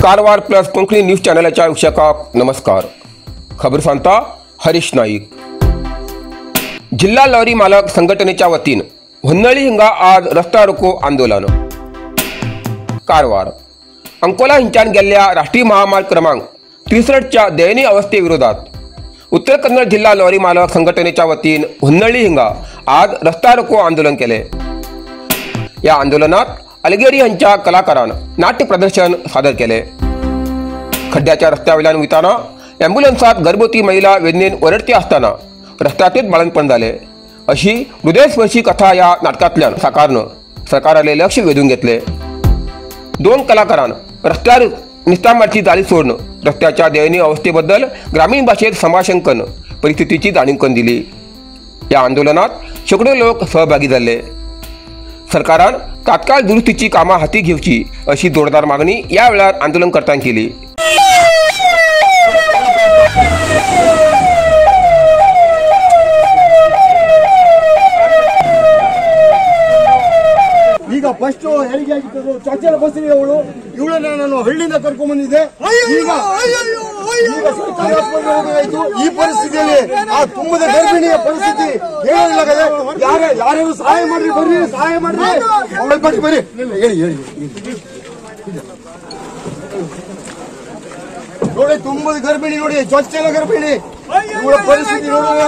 Karwar plus Konkani news चॅनलच्या वೀಕ್ಷकाक नमस्कार. खबर सांगता हरीश नाईक. जिल्हा लॉरी मालक संघटनेच्या वतीन होन्नळी हिंगा आज रस्ता रोको आंदोलन. कारवार अंकोला हिंच्यान गेल्ल्या राष्ट्रीय महामार्ग क्रमांक 63च्या दयनीय अवस्थेविरोधात उत्तर कन्नड जिल्हा लॉरी मालक संघटनेच्या वतीन होन्नळी हिंगा आज रस्ता रोको आंदोलन केले. या आंदोलनात अलगेरी यांच्या कलाकारान नाट्य प्रदर्शन सादर केले. खड्ड्याच्या रस्त्यावयल्यान वयताना ॲम्ब्युलन्सात गर्भवती महिला वेदनेन ओरडती असताना रस्त्यातच बाळंतपण झाले अशी हृदयस्पर्शी कथा या नाटकातल्यान साकारनं सरकाराले लक्ष वेधून घेतले. दोन कलाकारान रस्त्यावर निस्तांबाची जाळी सोडणं, रस्त्याच्या दयनीय अवस्थेबद्दल ग्रामीण भाषेत संभाषण करणं, परिस्थितीची जाणीव करून दिली. या आंदोलनात शेकडो लोक सहभागी झाले. सरकारान तात्काळ दुरुस्तीची कामं हाती घेवची अशी जोरदार मागणी या वेळार आंदोलनकर्त्यांनी केली. ಈಗ ಫಸ್ಟ್ ಹೆರಿಗೆ ಆಗಿತ್ತು ಚೊಚ್ಚಲ ಬಸ್ಸಿಗೆ ಇವಳನ್ನ ನಾನು ಹಳ್ಳಿಯಿಂದ ಕರ್ಕೊಂಡ್ ಬಂದಿದ್ದೆ. ಈಗ ಸರ್ಕಾರಿ ಆಸ್ಪತ್ರೆಗೆ ಹೋಗಬೇಕಾಯ್ತು. ಈ ಪರಿಸ್ಥಿತಿಯಲ್ಲಿ ಆ ತುಂಬದ ಗರ್ಭಿಣಿಯ ಪರಿಸ್ಥಿತಿ ಹೇಳಲಾಗದೆ. ಯಾರು ಸಹಾಯ ಮಾಡ್ರಿ, ಬರ್ರಿ ಸಹಾಯ ಮಾಡ್ರಿ, ಬರ್ರಿ ಹೇಳಿ ನೋಡಿ. ತುಂಬದ ಗರ್ಭಿಣಿ ನೋಡಿ, ಚೊಚ್ಚಲ ಗರ್ಭಿಣಿ, ಇವಳ ಪರಿಸ್ಥಿತಿ ನೋಡುವ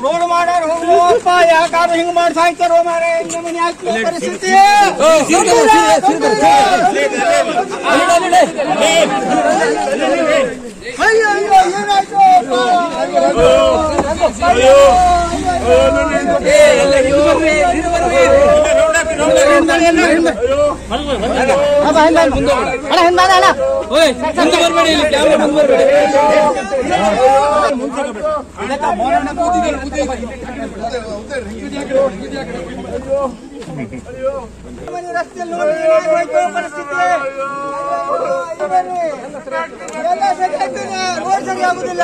ರೋಡ್ ಮಾಡ್ಯಾರ. ಹೋಗ್ಲಪ್ಪ, ಯಾಕಾದ್ರೂ ಹಿಂಗ್ ಮಾಡಿ ಸಾಯ್ತಾರೋ ಮಾರೇ. ಪರಿಸ್ಥಿತಿ ಸರಿ ಆಗುದಿಲ್ಲ.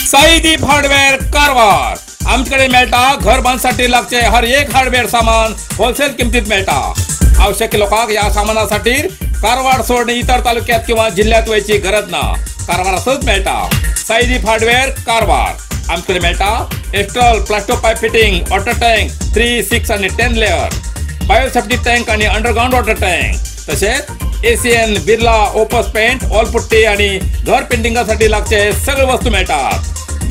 साईदीप हार्डवेअर कारवार. आमच्याकडे मेळटा घर बांधसाठी लागचे हर एक हार्डवेअर सामान होलसेल किमतीत मेळटा. आवश्यक लोकांक या सामानासाठी कारवार सोडून इतर तालुक्यात किंवा जिल्ह्यात वयची गरज ना. कारवारातच मेळटा. साईदीप हार्डवेअर कारवार. आमच्याकडे मेळटा Astral, Plasto pipe fitting, water tank 3, 6 आणि 10 लेअर, बायोसेफ्टी टँक आणि अंडरग्राउंड वॉटर टँक, तसेच Asian, Birla, Opus paint, wall putty आणि घर पेंटिंगसाठी लागचे सगळे वस्तू मिळतात.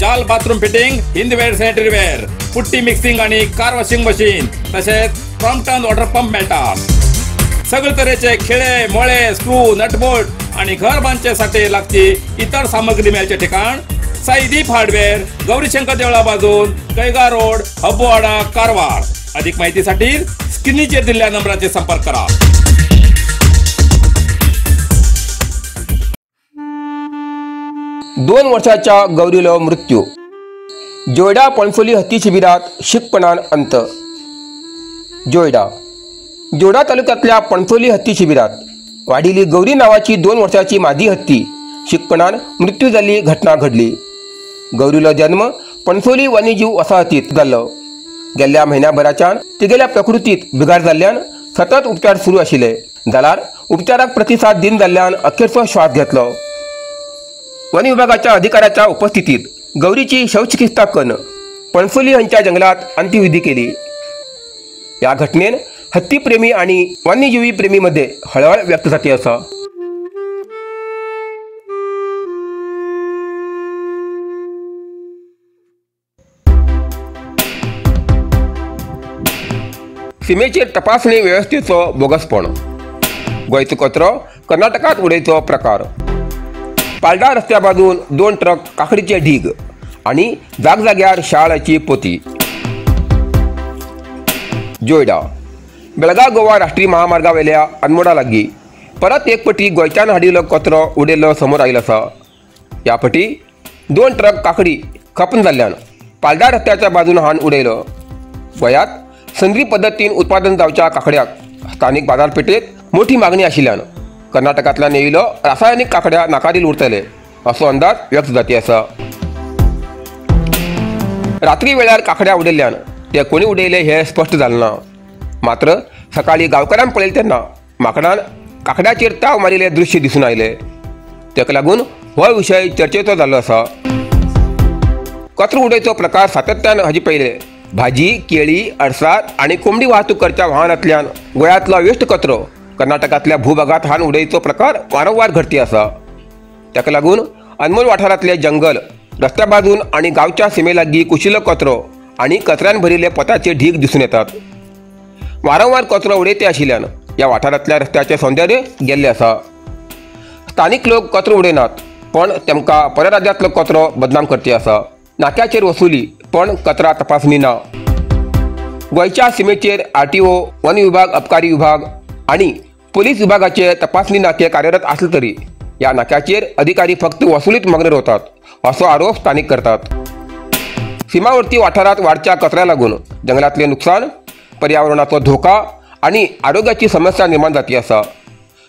जाल bathroom fitting, Hindware, sanitary ware, putty mixing आणि कार वॉशिंग मशीन, तसेच क्रॉम्प्टन वॉटर पंप मिळतात. सगळे तऱ्हेचे खिळे, मोळे, स्क्रू, नटबोल्ट आणि घर बांधण्यासाठी लागची इतर सामग्री मिळायचे ठिकाण साईदीप हार्डवेअर, गौरीशंकर देवळा बाजून, कैगा रोड, हब्बुवाडा, कारवार. अधिक माहितीसाठी स्क्रीनवर दिलेल्या नंबराचे संपर्क करा. दोन वर्षाच्या गौरीला मृत्यू. जोयडा पणसोली हत्ती शिबिरात शिकपणान अंत. जोयडा तालुक्यातल्या पणसोली हत्ती शिबिरात वाढीली गौरी नावाची 2 वर्षाची मादी हत्ती शिकपणान मृत्यू झाली घटना घडली. गौरीला जन्म पणसोली वन्यजीव वसाहतीत जाल्लो. गेल्या महिन्याभराच्यान तिगेल्या प्रकृतीत बिघाड जाल्ल्यान सतत उपचार सुरू आशिल्ले. जाल्यार उपचाराक प्रतिसाद दिन जाल्ल्यान अखेरचो श्वास घेतलो. वन विभागाच्या अधिकाऱ्याच्या उपस्थितीत गौरीची शवचिकित्सा करून पणसोली हांच्या जंगलात अंत्यविधी केली. या घटनेन हत्तीप्रेमी आणि वन्यजीवी प्रेमीमध्ये हळहळ व्यक्त जाती आसा. सीमेचेर तपासणी व्यवस्थेचो बोगसपण, गोंयचो कचरो कर्नाटकात उडयचो प्रकार, पालडा रस्त्या बाजून 2 ट्रक काकडीचे ढीग आणि जागजाग्यार शाळाची पोती. जोयडा बेळगाव गोवा राष्ट्रीय महामार्गावेल्या अनमोडा लागीं परत एक पटी गोंयच्यान हाडिल्लो कचरो उडयल्लो समोर आयलो आसा. ह्या पटी 2 ट्रक काकडी खपन जाल्ल्यान पालडा रस्त्याच्या बाजून हाडून उडयलो. गोंयांत सेंद्रीय पद्दतीन उत्पादन जावच्या काकड्याक स्थानीक बाजारपेठेत मोठी मागणी आशिल्ल्यान कर्नाटकांतल्यान येयलो रासायनिक काकड्या नाकारील उरतले असो अंदाज व्यक्त जाती आसा. रात्री वेळार काकड्या उडयल्ल्यान ते कोणी उडयले हे स्पश्ट जालें ना. मात्र सकाळी गांवकारांन पळयलें तेन्ना माकडान काकड्याचेर ताव मारिल्ले दृश्य दिसून आयले. तेका लागून हो विशय चर्चेचो जाल्लो आसा. कचरो उडयचो प्रकार सातत्यान हाचे पयले भाजी, केळी, अडसार आणि कोंबडी वाहतूक करच्या वाहनांतल्यान गोंयांतलो वेस्ट कचरो कर्नाटकांतल्या भूभागात हाडून उडयचो प्रकार वारंवार घडती आसा. तेका लागून अनमोल वाठारांतले जंगल, रस्त्या बाजून आणि गांवच्या सीमे लागीं कुशिल्लो कचरो आणि कचऱ्यान भरिल्ले पोताचे ढीग दिसून येतात. वारंवार कचरो उडयते आशिल्ल्यान ह्या वाठारांतल्या रस्त्याचें सौंदर्य गेल्लें आसा. स्थानीक लोक कचरो उडयनात, पण तेमकां परराज्यांतलो कचरो बदनाम करची आसा. नाक्याचेर वसुली पण कचरा तपासणी ना. गोंयच्या सीमेचेर RTO, वन विभाग, अबकारी विभाग आणि पोलीस विभागाचे तपासणी नाके कार्यरत असले तरी या नाक्याचेर अधिकारी फक्त वसुलीत मग्न रावतात असो आरोप स्थानिक करतात. सीमावर्ती वाठारात वाढच्या कचऱ्या लागून जंगलातले नुकसान, पर्यावरणाचो धोका आणि आरोग्याची समस्या निर्माण जाती आसा.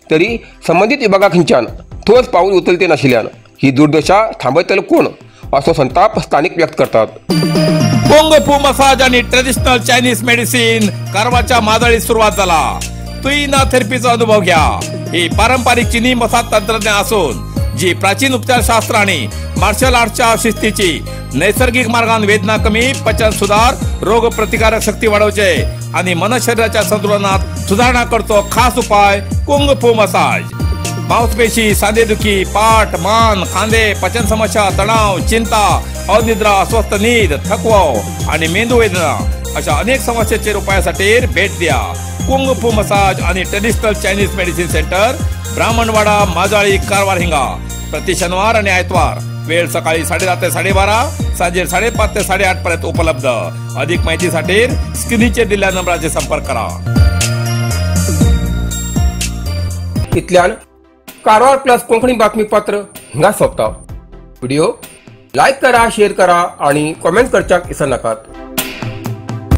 तरी संबंधित विभागा खंयच्यान ठोस पाऊल उचलते नाशिल्ल्यान ही दुर्दशा थांबयतलो कोण असो संताप स्थानिक व्यक्त करतात. कुंग फू मसाज आणि ट्रेडिशनल चायनीज मेडिसिन कारवारच्या माजाळीत सुरुवात झाला. तुईना थेरपीचा अनुभव घ्या. ही पारंपरिक चीनी मसाज तंत्रज्ञान असून जी प्राचीन उपचारशास्त्र आणि मार्शल आर्टच्या शिस्तीची नैसर्गिक मार्गान वेदना कमी, पचन सुधार, रोग प्रतिकारक शक्ती वाढवचे आणि मन शरीराच्या संतुलनात सुधारणा करतो खास उपाय कुंग फू मसाज. मांसपेशी, सांधेदुखी, पाठ, मान, खांदे, पचन समस्या, तणाव, चिंता, अनिद्रा, अस्वस्थ नींद, थकवा आणि मेंदू वेदना अशा अनेक समस्येचे उपायासाठी भेट द्या. कुंग फू मसाज आणि traditional Chinese medicine centre, Brahmanwada, Majali, Karwar हिंगा. प्रति शनिवार आणि आयतवार. वेळ सकाळी 10:30 ते 12:30, सांजे 5:30 ते 8:30 पर्यंत उपलब्ध. अधिक माहितीसाठी स्क्रीनचे दिलेल्या नंबराचे संपर्क करा. इतल्यान कारवार प्लस कोंकणी बातमीपत्र हिंगा सोंपता. व्हिडिओ लाईक करा, शेअर करा आणि कमेंट करच्याक विसरू नाकात.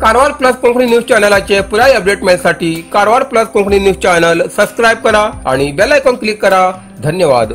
कारवार प्लस कोंकणी न्यूज चॅनलाचे पुराय अपडेट मेळसाठी Karwar plus Konkani news channel subscribe करा आणि बेल आयकॉन क्लिक करा. धन्यवाद.